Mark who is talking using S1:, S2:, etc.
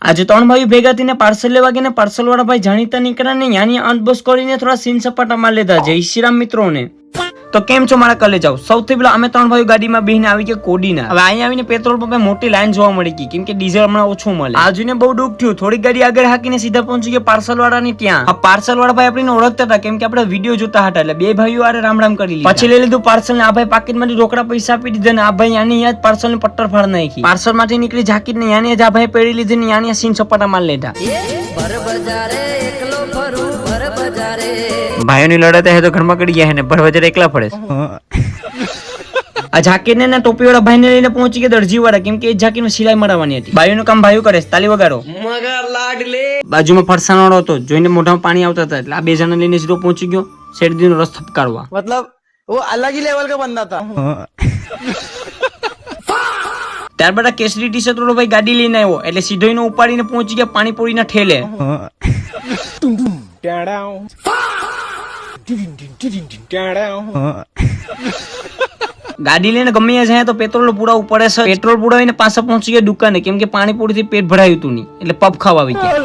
S1: આજે ત્રણ ભાઈઓ ભેગા થઈને પાર્સલ લેવા ગયા ને પાર્સલ વાળા ભાઈ જાણીતા નીકળ્યા ને યાની અનબોક્સ કરીને થોડા સીન સપાટા માર લીધા. જય શ્રી રામ મિત્રોને. તો કેમ છો મારા કલે જાવ. સૌથી પહેલા અમે ત્રણ ભાઈઓ ગાડીમાં બેહીને આવી ગયા કોડીના. હવે અહીંયા આવીને પેટ્રોલ પંપે મોટી લાઈન જોવા મળી ગઈ કેમ કે ડીઝલ હમણાં ઓછું મળે. આજુને બહુ દુઃખ થયું. થોડી ગાડી આગળ હાકીને સીધા પહોંચી ગયા પાર્સલ વાળાની ત્યાં. આ પાર્સલ વાળા ભાઈ આપણને ઓળખતા હતા કેમ કે આપણે વિડીયો જોતા હતા એટલે બે ભાઈઓ આરે રામ રામ કરી લીધા. પછી લઈ લીધું પાર્સલ ને આ ભાઈ પાકીટમાંથી રોકડા પૈસા આપી દીધા ને આ ભાઈ યાની યાદ પાર્સલ ને પટ્ટર ફાડ નાખી. પાર્સલ માંથી નીકળી જાકીટ ને યાની જ આ ભાઈ પેડી લીધી ને યાની સીન સપાટા માર લીધા. ભાઈઓની લડત હે તો ઘરમાં કરી ગયા હે ને ભરવજર એકલા પડે. આ જાકીર ને ટોપી વાળા ભાઈ ને લઈને પહોંચી ગયા દરજી વાળા કેમ કે જાકીર ને સિલાઈ મરાવવાની હતી. ભાઈઓનું કામ ભાઈઓ કરે છે. તાલી વગાડો. બાજુમાં ફરસાણ વાળો હતો જોઈને મોઢામાં પાણી આવતા હતા એટલે આ બે જણા લઈને સીધો પહોંચી ગયો શેરડી નો રસ થપકારવા.
S2: मतलब वो अलग ही लेवल का बंदा था.
S1: ત્યારબાદ કેસરી ટી શર્ટ વાળો ભાઈ ગાડી લઈને આવ્યો એટલે સીધો એને ઉપાડીને પહોંચી ગયા પાણીપુરી ના ઠેલે. ગાડી લઈને ગમે જાય તો પેટ્રોલ પુરાવું પડે છે. પેટ્રોલ પુરાવીને પાછા પહોંચી ગયા દુકાને કેમ કે પાણીપુરી થી પેટ ભરાયું હતું નહીં એટલે પબ ખાવા આવી ગયા.